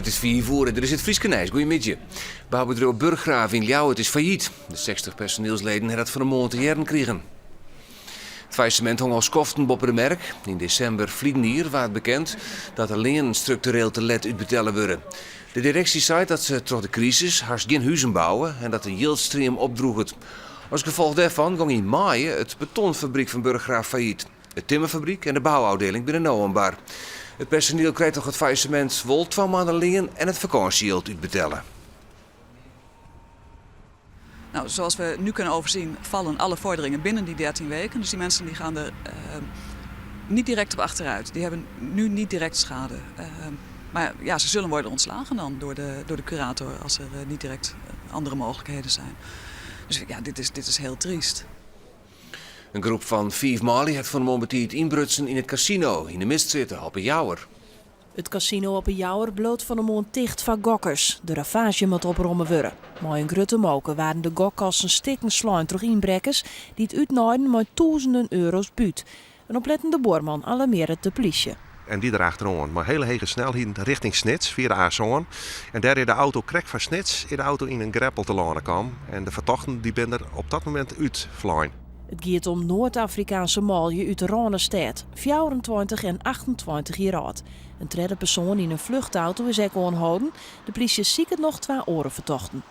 Het is 4 uur en er is het Frieskenijs. Goeiemiddag. Bouwbedrijf Burggraaf in Ljouwert is failliet. De 60 personeelsleden hebben het van een maand te jaren kregen. Het faillissement hong als koften boven de merk. In december vliegen hier werd bekend dat alleen structureel te let uitbetalen worden. De directie zei dat ze trots de crisis haast geen huizen bouwen en dat de yieldstream opdroeg het. Als gevolg daarvan ging in maai het betonfabriek van Burggraaf failliet. De timmerfabriek en de bouwafdeling binnen Noambar. Het personeel krijgt toch het faillissement wel 2 maanden leen en het vakantieyield uitbetalen. Nou, zoals we nu kunnen overzien vallen alle vorderingen binnen die 13 weken. Dus die mensen die gaan er niet direct op achteruit. Die hebben nu niet direct schade. Maar ja, ze zullen worden ontslagen dan door de curator als er niet direct andere mogelijkheden zijn. Dus ja, dit is heel triest. Een groep van 5 Mali heeft van het inbrutsen in het casino in de mist zitten op een Jouwer. Het casino op een Jouwer bloot van de mond dicht van gokkers. De ravage moet oprommen worden. Maar in grote moken waren de gokkassen stikken slaan terug inbrekkers die het uitnaaiden met duizenden euro's buut. Een oplettende boorman alarmeerde de politie. En die erachteraan, maar hele hoge snelheden richting Snits via de A-zone. En daar is de auto krek van Snits in de auto in een greppel te landen kwam. En de verdachten die ben er op dat moment uitvloeien. Het gaat om Noord-Afrikaanse Malië uit de Ronestad, 24 en 28 jaar oud. Een derde persoon in een vluchtauto is ook aangehouden. De politie ziet het nog 2 oren vertochten.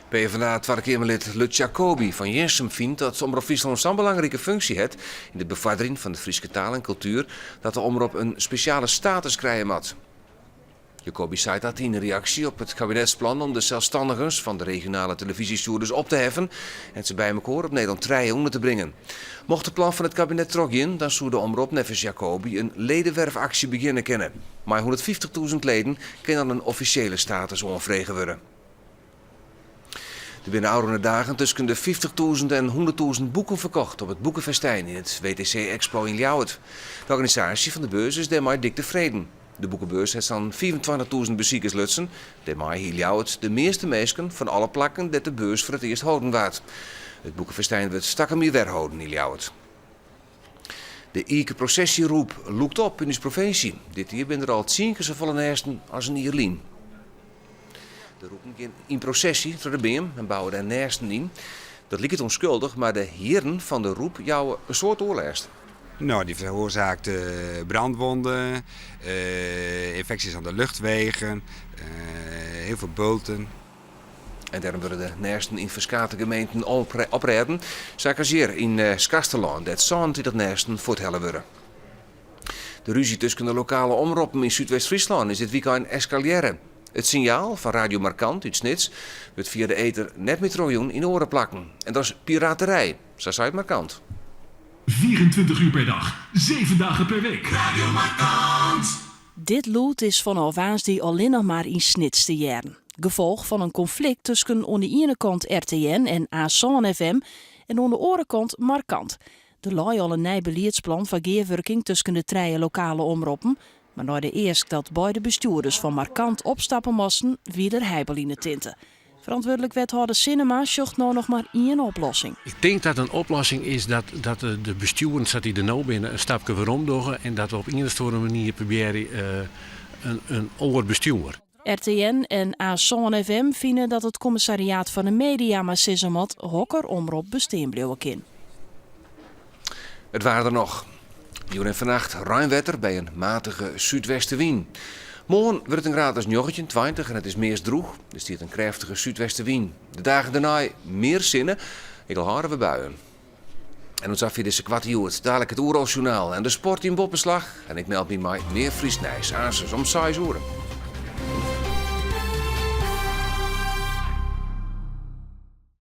PvdA Tweede Kamerlid Lut Jacobi van Jensum vindt dat Omroep Friesland zo'n belangrijke functie heeft in de bevordering van de Friese taal en cultuur dat de omroep een speciale status krijgen moet. Jacobi zei dat in reactie op het kabinetsplan om de zelfstandigen van de regionale televisiezenders op te heffen en ze bij elkaar op Nederland 3 onder te brengen. Mocht het plan van het kabinet troggen, dan zou de omroep nevens Jacobi een ledenwerfactie beginnen kennen. Maar 150.000 leden kunnen dan een officiële status onvregen worden. Er binnen oude dagen tussen de 50.000 en 100.000 boeken verkocht op het Boekenfestijn in het WTC Expo in Ljouwert. De organisatie van de beurs is daarmee dik tevreden. De boekenbeurs heeft dan 24.000 bezoekers lutsen. Daarmee hier Ljouwert de meeste mensen van alle plakken dat de beurs voor het eerst houden waard. Het Boekenfestijn werd stakkemeer weerhouden in Ljouwert. De Ieke processieroep loekt op in de provincie. Dit jaar zijn er al 10 keer zoveel nesten als in Ierlien. De roepen gaan in processie door de beem en bouwen daar nesten in. Dat lijkt onschuldig, maar de heren van de roep jouwen een soort oorlijst. Nou, die veroorzaakt brandwonden, infecties aan de luchtwegen, heel veel bulten. En daarom worden de nesten in verschillende gemeenten opreden. Zoals hier in Skasterland, dat zand in dat nesten voor het helle worden. De ruzie tussen de lokale omroepen in Zuidwest-Friesland is dit weekend escaleren. Het signaal van Radio Markant uit Snits wordt via de ether net met miljoen in oren plakken. En dat is piraterij, zo zei het Markant. 24 uur per dag, 7 dagen per week. Radio Markant! Dit lood is vanaf die alleen nog maar in Snits te jaren. Gevolg van een conflict tussen aan de ene kant RTN en A-Zone FM en aan de andere kant Markant. Er lag al een nieuw beleidsplan van geerwerking tussen de 3 lokale omroepen. Maar na de eerst dat beide bestuurders van Markant opstappen moesten, wie er heibel in de tinten. Verantwoordelijk wethouder Sinema zocht nou nog maar 1 oplossing. Ik denk dat een oplossing is dat de bestuurders die er nou binnen een stapje waarom doen en dat we op een of andere manier proberen een ander bestuur. RTN en A-Zone FM vinden dat het commissariaat van de media maar Sizemat hokker omroep bestaan blijven kan. Het waren er nog. Hier en vannacht ruim wetter bij een matige zuidwestenwind. Morgen wordt het een graad als 29 en het is meest droog. Er stiert een krachtige zuidwestenwind. De dagen daarna meer zinnen. Ik al harde buien. En dan zag je deze kwartier. Dadelijk het Oeralsjournaal en de sport in Boppenslag. En ik meld me meer Friesnijs aan om 6 uur.